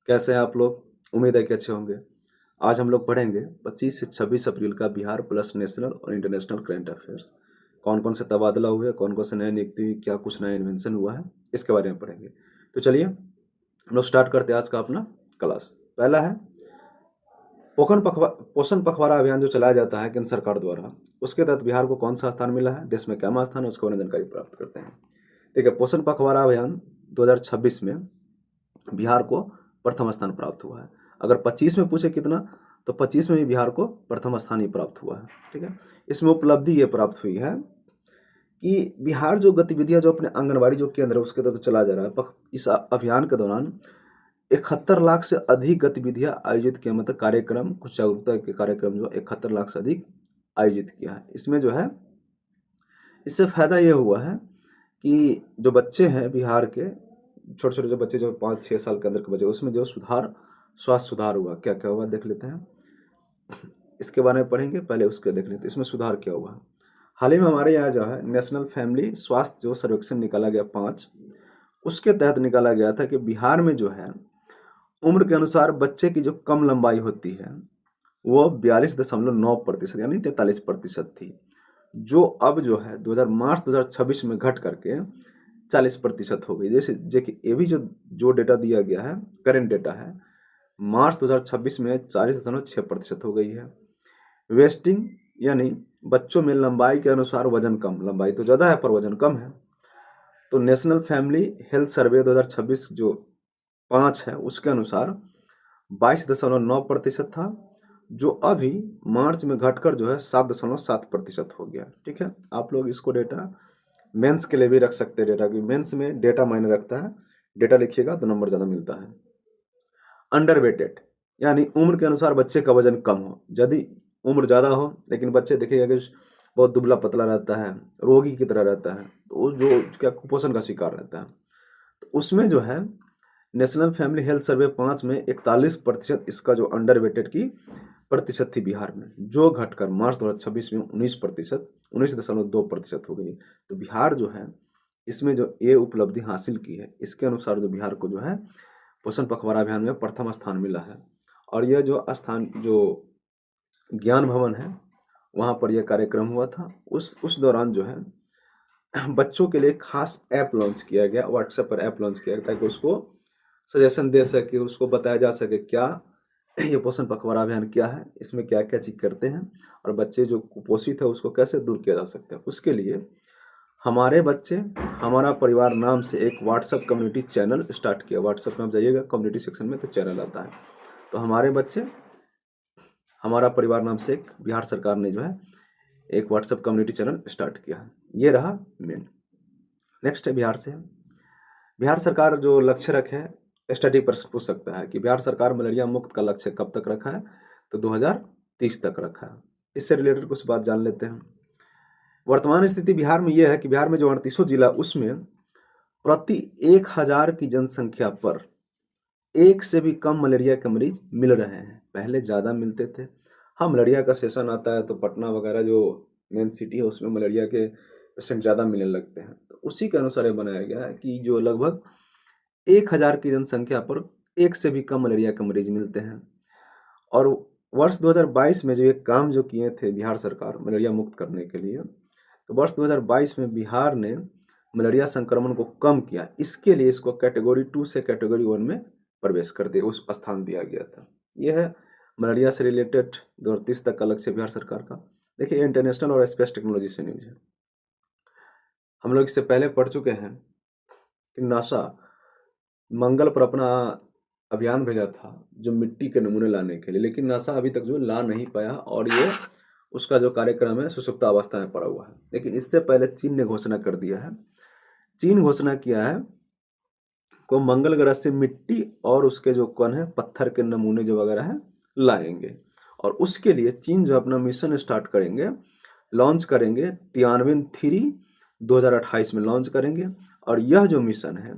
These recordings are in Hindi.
कैसे हैं आप लोग? उम्मीद है कि अच्छे होंगे। आज हम लोग पढ़ेंगे 25 से 26 अप्रैल का बिहार प्लस नेशनल और इंटरनेशनल करंट अफेयर्स। कौन-कौन से तबादला हुए, कौन-कौन से नए नियुक्ति, क्या कुछ नया इन्वेंशन हुआ है, इसके बारे में पढ़ेंगे। तो चलिए हम लोग स्टार्ट करते हैं आज का अपना क्लास। पहला है पोषण पखवाड़ा अभियान जो चलाया जाता है केंद्र सरकार द्वारा, उसके तहत बिहार को कौन सा स्थान मिला है, देश में क्या स्थान है, उसके बारे में जानकारी प्राप्त करते हैं। ठीक है, पोषण पखवाड़ा अभियान 2026 में बिहार को प्रथम स्थान प्राप्त हुआ है। अगर 25 में पूछे कितना, तो 25 में भी बिहार को प्रथम स्थान ही प्राप्त हुआ है। ठीक है, इसमें उपलब्धि ये प्राप्त हुई है कि बिहार जो गतिविधियां जो अपने आंगनबाड़ी जो केंद्र है उसके तहत चला जा रहा है, इस अभियान के दौरान 71 लाख से अधिक गतिविधियां आयोजित किया, मतलब कार्यक्रम, कुछ जागरूकता के कार्यक्रम जो 71 लाख से अधिक आयोजित किया है। इसमें जो है, इससे फायदा ये हुआ है कि जो बच्चे हैं बिहार के, छोटे छोटे जो बच्चे जो 5-6 साल के अंदर के बच्चे, उसमें जो स्वास्थ्य सुधार हुआ। क्या क्या हुआ देख लेते हैं, इसके बारे में पढ़ेंगे, पहले उसके देख लेते हैं इसमें सुधार क्या हुआ। हाल ही में हमारे यहाँ जो है नेशनल फैमिली स्वास्थ्य जो सर्वेक्षण निकाला गया 5, उसके तहत निकाला गया था कि बिहार में जो है उम्र के अनुसार बच्चे की जो कम लंबाई होती है वो 42.9% यानी 43% थी, जो अब जो है मार्च 2026 में घट करके 40% हो गई। जैसे ये भी जो डेटा दिया गया है, करेंट डेटा है, मार्च 2026 में 40.6% हो गई है। वेस्टिंग यानी बच्चों में लंबाई के अनुसार वजन कम, लंबाई तो ज़्यादा है पर वजन कम है। तो नेशनल फैमिली हेल्थ सर्वे 2026 जो 5 है उसके अनुसार 22.9% था, जो अभी मार्च में घटकर जो है 7.7% हो गया। ठीक है, आप लोग इसको डेटा मेंस के लिए भी रख सकते हैं डेटा, की मेंस में डेटा मायने रखता है, डेटा लिखिएगा तो नंबर ज़्यादा मिलता है। अंडरवेटेड यानी उम्र के अनुसार बच्चे का वजन कम हो, यदि उम्र ज़्यादा हो लेकिन बच्चे देखिएगा कि बहुत दुबला पतला रहता है, रोगी की तरह रहता है, तो जो क्या कुपोषण का शिकार रहता है, तो उसमें जो है नेशनल फैमिली हेल्थ सर्वे 5 में 41% इसका जो अंडरवेटेड की प्रतिशत थी बिहार में, जो घटकर मार्च 2026 में 19% हो गई। तो बिहार जो है इसमें जो ये उपलब्धि हासिल की है, इसके अनुसार जो बिहार को जो है पोषण पखवाड़ा अभियान में प्रथम स्थान मिला है। और यह जो स्थान जो ज्ञान भवन है वहाँ पर यह कार्यक्रम हुआ था। उस दौरान जो है बच्चों के लिए खास ऐप लॉन्च किया गया, व्हाट्सएप पर ऐप लॉन्च किया गया ताकि उसको सजेशन दे सके, उसको बताया जा सके क्या ये पोषण पखवाड़ा अभियान क्या है, इसमें क्या क्या चीज़ करते हैं और बच्चे जो कुपोषित है उसको कैसे दूर किया जा सकता है। उसके लिए हमारे बच्चे हमारा परिवार नाम से एक व्हाट्सएप कम्युनिटी चैनल स्टार्ट किया। व्हाट्सएप में आप जाइएगा कम्युनिटी सेक्शन में तो चैनल आता है, तो हमारे बच्चे हमारा परिवार नाम से एक बिहार सरकार ने जो है एक व्हाट्सएप कम्युनिटी चैनल स्टार्ट किया है। ये रहा मेन। नेक्स्ट है बिहार से। बिहार सरकार जो लक्ष्य रखे, स्टडी पर पूछ सकता है कि बिहार सरकार मलेरिया मुक्त का लक्ष्य कब तक रखा है, तो 2030 तक रखा है। इससे रिलेटेड कुछ बात जान लेते हैं। वर्तमान स्थिति बिहार में यह है कि बिहार में जो 38 जिला, उसमें प्रति 1000 की जनसंख्या पर एक से भी कम मलेरिया के मरीज मिल रहे हैं। पहले ज़्यादा मिलते थे। हाँ, मलेरिया का सेशन आता है तो पटना वगैरह जो मेन सिटी है उसमें मलेरिया के पेशेंट ज़्यादा मिलने लगते हैं, तो उसी के अनुसार ये बनाया गया है कि जो लगभग 1000 की जनसंख्या पर एक से भी कम मलेरिया के मरीज मिलते हैं। और वर्ष 2022 में जो ये काम जो किए थे बिहार सरकार मलेरिया मुक्त करने के लिए, तो वर्ष 2022 में बिहार ने मलेरिया संक्रमण को कम किया। इसके लिए इसको कैटेगरी 2 से कैटेगरी 1 में प्रवेश कर दिया, उस स्थान दिया गया था। यह है मलेरिया से रिलेटेड 2030 तक का लक्ष्य बिहार सरकार का। देखिए, इंटरनेशनल और स्पेस टेक्नोलॉजी से न्यूज है। हम लोग इससे पहले पढ़ चुके हैं कि नासा मंगल पर अपना अभियान भेजा था जो मिट्टी के नमूने लाने के लिए, लेकिन नासा अभी तक जो ला नहीं पाया और ये उसका जो कार्यक्रम है सुसुप्तावस्था में पड़ा हुआ है। लेकिन इससे पहले चीन ने घोषणा कर दिया है, चीन घोषणा किया है को मंगल ग्रह से मिट्टी और उसके जो कण है पत्थर के नमूने जो वगैरह है लाएंगे, और उसके लिए चीन जो अपना मिशन स्टार्ट करेंगे, लॉन्च करेंगे तियानविन-3 2028 में लॉन्च करेंगे। और यह जो मिशन है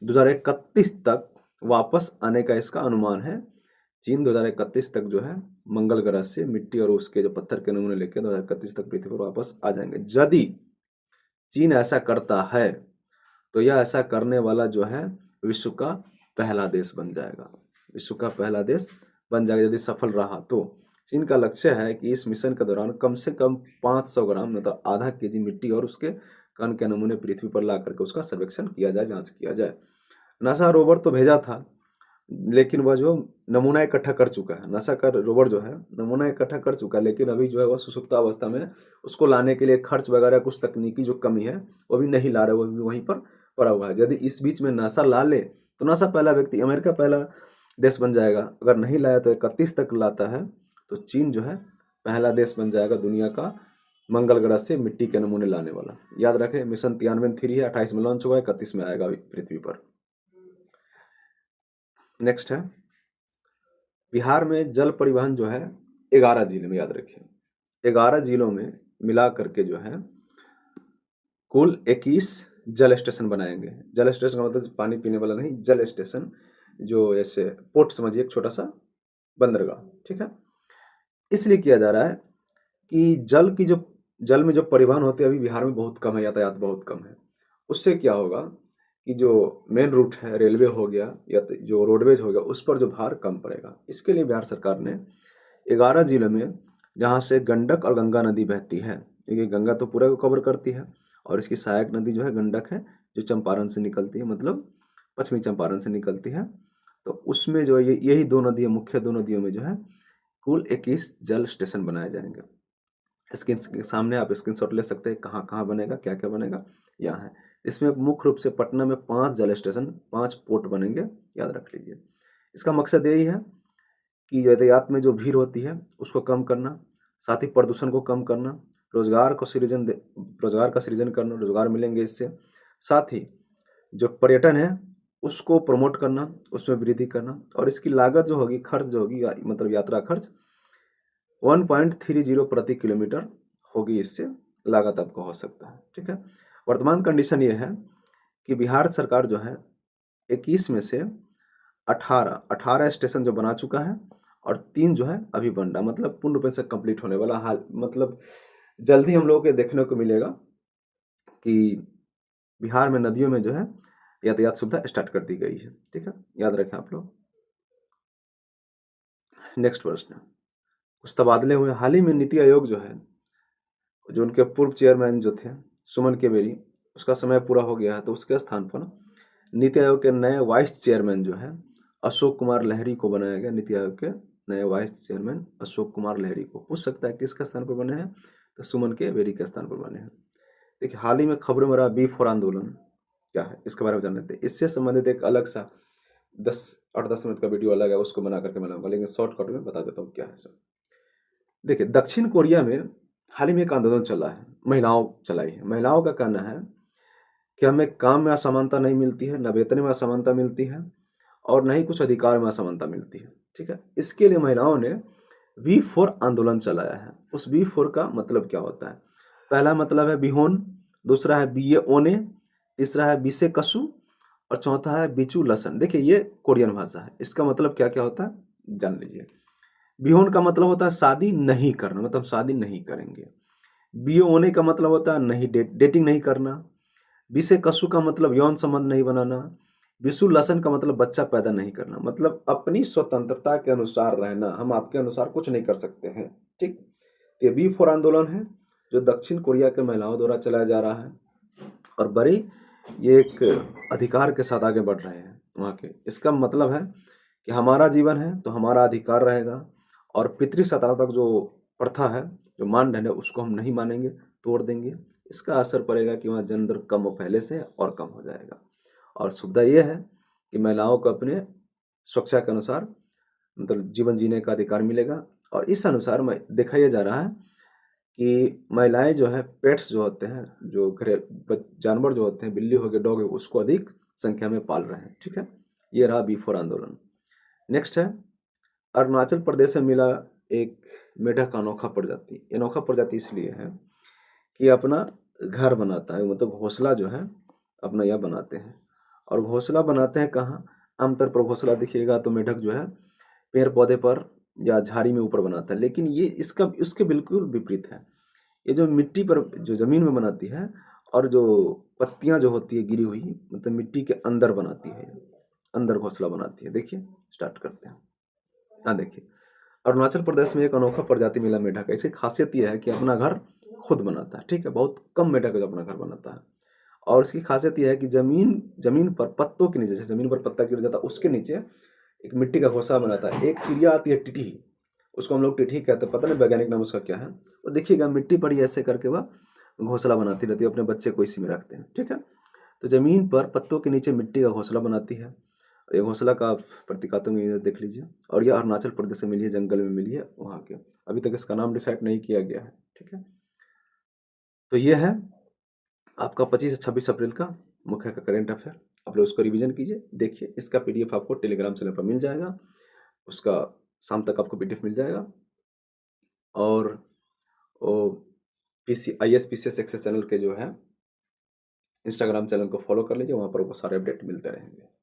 2031 तक वापस आने का इसका अनुमान है। चीन 2031 तक जो है मंगल ग्रह से मिट्टी और उसके जो पत्थर के नमूने लेकर 2031 तक पृथ्वी पर वापस आ जाएंगे। यदि चीन ऐसा करता है तो यह ऐसा करने वाला जो है विश्व का पहला देश बन जाएगा। विश्व का पहला देश बन जाएगा यदि सफल रहा तो। चीन का लक्ष्य है कि इस मिशन के दौरान कम से कम 500 ग्राम मतलब आधा केजी मिट्टी और उसके कण के नमूने पृथ्वी पर ला करके उसका सर्वेक्षण किया जाए, जांच किया जाए। नासा रोवर तो भेजा था, लेकिन वह जो नमूना इकट्ठा कर चुका है, नासा का रोवर जो है नमूना इकट्ठा कर चुका है, लेकिन अभी जो है वह सुसुप्त अवस्था में, उसको लाने के लिए खर्च वगैरह कुछ तकनीकी जो कमी है वो भी नहीं ला रहे, वो भी वहीं पर पड़ा हुआ है। यदि इस बीच में नासा ला ले तो नासा पहला व्यक्ति, अमेरिका पहला देश बन जाएगा। अगर नहीं लाया तो 31 तक लाता है तो चीन जो है पहला देश बन जाएगा दुनिया का मंगल ग्रह से मिट्टी के नमूने लाने वाला। याद रखें, मिशन तियानवे 3 है, 28 में लॉन्च हुआ है, 31 में आएगा पृथ्वी पर। नेक्स्ट है, बिहार में जल परिवहन जो है 11 जिले में, याद रखिए 11 जिलों में मिला करके जो है कुल 21 जल स्टेशन बनाएंगे। जल स्टेशन का मतलब पानी पीने वाला नहीं, जल स्टेशन, जो ऐसे पोर्ट समझिए, एक छोटा सा बंदरगाह, ठीक है। इसलिए किया जा रहा है कि जल में जो परिवहन होते हैं अभी बिहार में बहुत कम है, यातायात बहुत कम है। उससे क्या होगा कि जो मेन रूट है, रेलवे हो गया या जो रोडवेज हो गया, उस पर जो भार कम पड़ेगा। इसके लिए बिहार सरकार ने 11 जिलों में, जहाँ से गंडक और गंगा नदी बहती है, क्योंकि गंगा तो पूरा को कवर करती है और इसकी सहायक नदी जो है गंडक है, जो चंपारण से निकलती है, मतलब पश्चिमी चंपारण से निकलती है। तो उसमें जो यही दो नदियाँ, मुख्य दो नदियों में जो है कुल 21 जल स्टेशन बनाए जाएंगे। स्क्रीन के सामने आप स्क्रीनशॉट ले सकते हैं, कहाँ कहाँ बनेगा, क्या क्या बनेगा, यहाँ है। इसमें मुख्य रूप से पटना में 5 जल स्टेशन, 5 पोर्ट बनेंगे, याद रख लीजिए। इसका मकसद यही है कि यातायात में जो भीड़ होती है उसको कम करना, साथ ही प्रदूषण को कम करना, रोजगार का सृजन करना, रोजगार मिलेंगे इससे, साथ ही जो पर्यटन है उसको प्रमोट करना, उसमें वृद्धि करना। और इसकी लागत जो होगी, खर्च जो होगी, मतलब यात्रा खर्च 1.30 प्रति किलोमीटर होगी, इससे लागत आपको हो सकता है, ठीक है। वर्तमान कंडीशन ये है कि बिहार सरकार जो है 21 में से 18 स्टेशन जो बना चुका है और 3 जो है अभी बन रहा, मतलब पूर्ण रूप से कंप्लीट होने वाला हाल, मतलब जल्द ही हम लोगों के देखने को मिलेगा कि बिहार में नदियों में जो है यातायात सुविधा स्टार्ट कर दी गई है, ठीक है, याद रखें आप लोग। नेक्स्ट प्रश्न, कुछ तबादले हुए हाल ही में। नीति आयोग जो है, जो उनके पूर्व चेयरमैन जो थे सुमन केवेरी, उसका समय पूरा हो गया है, तो उसके स्थान पर नीति आयोग के नए वाइस चेयरमैन जो है अशोक कुमार लहरी को बनाया गया। नीति आयोग के नए वाइस चेयरमैन अशोक कुमार लहरी को, पूछ सकता है किसके स्थान पर बने हैं, तो सुमन केवेरी के स्थान पर बने हैं। देखिए, हाल ही में खबरों में रहा B4 आंदोलन क्या है, इसके बारे में जान लेते हैं। इससे संबंधित एक अलग सा 8-10 मिनट का वीडियो अलग है, उसको बना करके मैं लाऊंगा, लेकिन शॉर्टकट में बता देता हूँ क्या है सब। देखिए, दक्षिण कोरिया में हाल ही में एक आंदोलन चला है, महिलाओं चलाई है। महिलाओं का कहना है कि हमें काम में असमानता नहीं मिलती है, न वेतन में असमानता मिलती है और न ही कुछ अधिकार में असमानता मिलती है, ठीक है। इसके लिए महिलाओं ने V4 आंदोलन चलाया है। उस V4 का मतलब क्या होता है? पहला मतलब है बिहोन, दूसरा है बीए ओने, तीसरा है बीसे कसु और चौथा है बिचू लसन। देखिए, ये कोरियन भाषा है, इसका मतलब क्या क्या होता है जान लीजिए। बिहोन का मतलब होता है शादी नहीं करना, मतलब शादी नहीं करेंगे। बीए ओने का मतलब होता है नहीं डेटिंग नहीं करना। विषय कशु का मतलब यौन संबंध नहीं बनाना। विषु लसन का मतलब बच्चा पैदा नहीं करना, मतलब अपनी स्वतंत्रता के अनुसार रहना, हम आपके अनुसार कुछ नहीं कर सकते हैं, ठीक। ये B4 आंदोलन है जो दक्षिण कोरिया के महिलाओं द्वारा चलाया जा रहा है और बड़ी ये एक अधिकार के साथ आगे बढ़ रहे हैं वहाँ के। इसका मतलब है कि हमारा जीवन है तो हमारा अधिकार रहेगा और पितृ सत्ता तक जो प्रथा है, जो मानदंड है, उसको हम नहीं मानेंगे, तोड़ देंगे। इसका असर पड़ेगा कि वहाँ जन्म दर कम पहले से और कम हो जाएगा। और सुविधा ये है कि महिलाओं को अपने स्वेच्छा के अनुसार मतलब जीवन जीने का अधिकार मिलेगा। और इस अनुसार देखा यह जा रहा है कि महिलाएं जो है पेट्स जो होते हैं, जो घरेलू जानवर जो होते हैं, बिल्ली हो गए, डॉग है, उसको अधिक संख्या में पाल रहे हैं, ठीक है। ये रहा B4 आंदोलन। नेक्स्ट है, अरुणाचल प्रदेश में मिला एक मेढक अनोखा प्रजाति। अनोखा प्रजाति इसलिए है कि अपना घर बनाता है, मतलब घोंसला जो है अपना यह बनाते हैं। और घोंसला बनाते हैं कहाँ? आमतौर पर घोंसला देखिएगा तो मेढक जो है पेड़ पौधे पर या झाड़ी में ऊपर बनाता है, लेकिन ये उसके बिल्कुल विपरीत है। ये जो मिट्टी पर, जो जमीन में बनाती है और जो पत्तियां जो होती है गिरी हुई, मतलब मिट्टी के अंदर बनाती है। अंदर घोंसला बनाती है। देखिए, स्टार्ट करते हैं। हाँ, देखिए, अरुणाचल प्रदेश में एक अनोखा प्रजाति मिला मेंढक है। इसकी खासियत ये है कि अपना घर खुद बनाता है, ठीक है? बहुत कम मेंढक है जो अपना घर बनाता है। और इसकी खासियत ये है कि ज़मीन ज़मीन पर पत्तों के नीचे, जैसे ज़मीन पर पत्ता गिर जाता है उसके नीचे एक मिट्टी का घोंसला बनाता है। एक चिड़िया आती है टिटही, उसको हम लोग टिटही कहते हैं, पता नहीं वैज्ञानिक नाम उसका क्या है। वो देखिएगा मिट्टी पर ही ऐसे करके वह घोंसला बनाती रहती है, अपने बच्चे को इसी में रखते हैं, ठीक है? तो ज़मीन पर पत्तों के नीचे मिट्टी का घोंसला बनाती है। ये घोंसला का प्रतीकात्मक इमेज देख लीजिए। और ये अरुणाचल प्रदेश से मिली है, जंगल में मिली है वहाँ के। अभी तक इसका नाम डिसाइड नहीं किया गया है, ठीक है? तो ये है आपका 25 से 26 अप्रैल का मुख्य का करंट अफेयर। आप लोग उसको रिवीजन कीजिए, देखिए। इसका पीडीएफ आपको टेलीग्राम चैनल पर मिल जाएगा। उसका शाम तक आपको पीडीएफ मिल जाएगा। और वो PC IAS PCS access channel के जो है इंस्टाग्राम चैनल को फॉलो कर लीजिए, वहाँ पर आपको सारे अपडेट मिलते रहेंगे।